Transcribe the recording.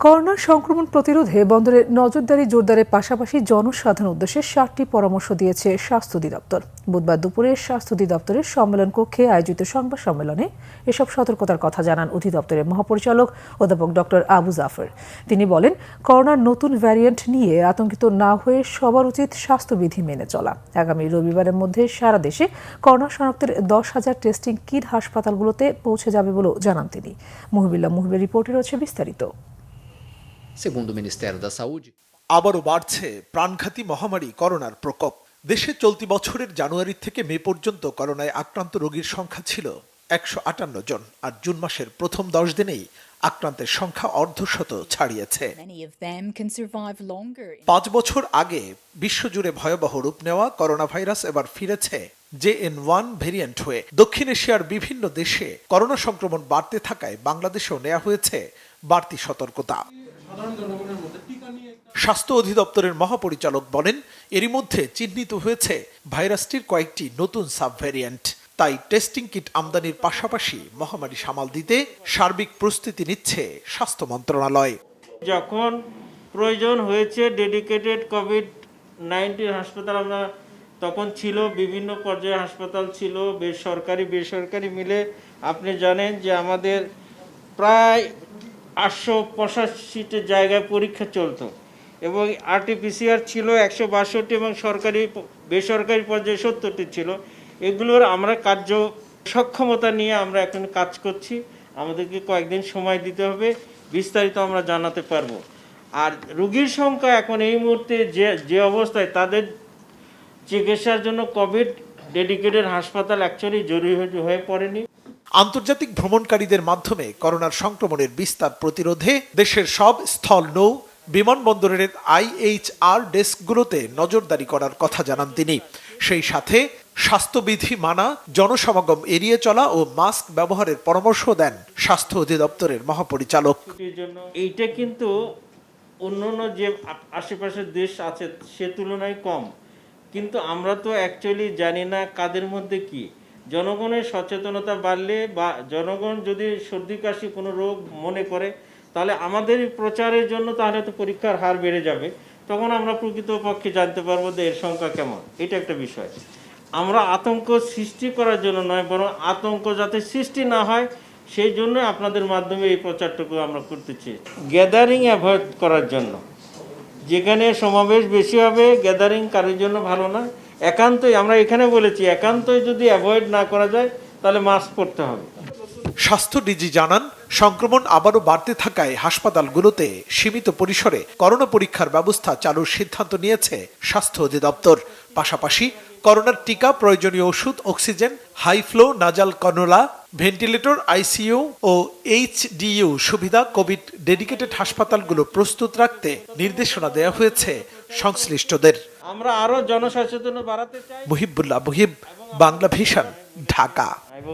Corona সংক্রমণ প্রতিরোধে বন্দরে নজরদারি জোরদারের পাশাপাশি জনসাধারণ উদ্দেশ্যে 7টি পরামর্শ দিয়েছে স্বাস্থ্য অধিদপ্তর। বুধবার দুপুরে স্বাস্থ্য অধিদপ্তরের সম্মেলন কক্ষে আয়োজিত সংবাদ সম্মেলনে এসব সতর্কতার কথা জানান অধিদপ্তরের মহাপরিচালক অধ্যাপক ডক্টর আবু জাফর। তিনি বলেন, করোনার নতুন ভ্যারিয়েন্ট নিয়ে আতঙ্কিত না হয়ে সবার উচিত স্বাস্থ্যবিধি মেনে চলা। আগামী রবিবারের মধ্যে সারা দেশে করোনা শনাক্তের 10,000 টেস্টিং কিট হাসপাতালগুলোতে পৌঁছে যাবে বলেও জানান তিনি। মুহিবুল্লাহ মুহিবের রিপোর্টে রয়েছে বিস্তারিত। Segundo o Ministério da Saúde, আবারও বাড়ছে প্রাণঘাতী মহামারী করোনার প্রকোপ। দেশে চলতি বছরের জানুয়ারি থেকে মে পর্যন্ত করোনায় আক্রান্ত রোগীর সংখ্যা ছিল 158 জন, আর জুন মাসের প্রথম 10 দিনেই আক্রান্তের সংখ্যা অর্ধশত ছাড়িয়েছে। 5 বছর আগে বিশ্বজুড়ে ভয়াবহ রূপ নেওয়া করোনা ভাইরাস এবার ফিরেছে JN1 ভেরিয়েন্ট হয়ে। দক্ষিণ এশিয়ার বিভিন্ন দেশে করোনা সংক্রমণ বাড়তে থাকায় বাংলাদেশেও নেওয়া হয়েছে বাড়তি সতর্কতা। স্বাস্থ্য অধিদপ্তরের মহাপরিচালক বলেন, এরই মধ্যে চিহ্নিত হয়েছে ভাইরাসটির কয়েকটি নতুন সাব ভ্যারিয়েন্ট। তাই টেস্টিং কিট আমদানির পাশাপাশি মহামারী সামাল দিতে সার্বিক প্রস্তুতি নিচ্ছে স্বাস্থ্য মন্ত্রণালয়। যখন প্রয়োজন হয়েছে ডেডিকেটেড কোভিড-19 হাসপাতাল আমরা তখন ছিল, বিভিন্ন পর্যায়ে হাসপাতাল ছিল, বেসরকারি মিলে আপনি জানেন যে আমাদের প্রায় 885 জায়গায় পরীক্ষা চলতো এবং RT-PCR ছিল 162 এবং বেসরকারি পর্যায়ে 70টি ছিল। এগুলোর আমরা কার্য সক্ষমতা নিয়ে আমরা এখন কাজ করছি। আমাদেরকে কয়েকদিন সময় দিতে হবে, বিস্তারিত আমরা জানাতে পারবো। আর রোগীর সংখ্যা এখন এই মুহূর্তে যে অবস্থায়, তাদের চিকিৎসার জন্য কোভিড ডেডিকেটেড হাসপাতাল অ্যাকচুয়ালি জরুরি হয়ে পড়েনি। আন্তর্জাতিক ভ্রমণকারীদের মাধ্যমে করোনার সংক্রমণের বিস্তার প্রতিরোধে দেশের সব স্থল নৌ বিমানবন্দরের IHR ডেস্কগুলোতে নজরদারি করার কথা জানান তিনি। সেই সাথে স্বাস্থ্যবিধি মানা, জনসমাগম এড়িয়ে চলা ও মাস্ক ব্যবহারের পরামর্শ দেন স্বাস্থ্য অধিদপ্তরের মহাপরিচালক। এইটা কিন্তু অন্যান্য যে আশেপাশের দেশ আছে সে তুলনায় কম, কিন্তু আমরা তো অ্যাকচুয়ালি জানি না কাদের মধ্যে কি। জনগণের সচেতনতা বাড়লে বা জনগণ যদি সর্দি কাশি কোনো রোগ মনে করে, তাহলে আমাদের প্রচারের জন্য তাহলে তো পরীক্ষার হার বেড়ে যাবে, তখন আমরা প্রকৃতপক্ষে জানতে পারবো যে এর সংখ্যা কেমন। এটা একটা বিষয়। আমরা আতঙ্ক সৃষ্টি করার জন্য নয়, বরং আতঙ্ক যাতে সৃষ্টি না হয় সেই জন্য আপনাদের মাধ্যমে এই প্রচারটুকু আমরা করতেছি। গ্যাদারিং অ্যাভয়েড করার জন্য, যেখানে সমাবেশ বেশি হবে গ্যাদারিং কারোর জন্য ভালো না। একান্তই আমরা এখানে বলেছি, একান্তই যদি অ্যাভয়েড না করা যায় তাহলে মাস্ক পরতে হবে। স্বাস্থ্য ডিজি জানান, সংক্রমণ আবারও বাড়তে থাকায় হাসপাতালগুলোতে সীমিত পরিসরে করোনা পরীক্ষার ব্যবস্থা চালুর সিদ্ধান্ত নিয়েছে স্বাস্থ্য অধিদপ্তর। পাশাপাশি করোনার টিকা, প্রয়োজনীয় ওষুধ, oxygen, high flow nasal cannula, ventilator, ICU ও HDU সুবিধা কোভিড ডেডিকেটেড হাসপাতালগুলো প্রস্তুত রাখতে নির্দেশনা দেওয়া হয়েছে সংশ্লিষ্টদের। আমরা আরো জনসচেতনতা বাড়াতে চাই। মুহিবুল্লাহ মুহিব, বাংলা ভিশন, ঢাকা। এবং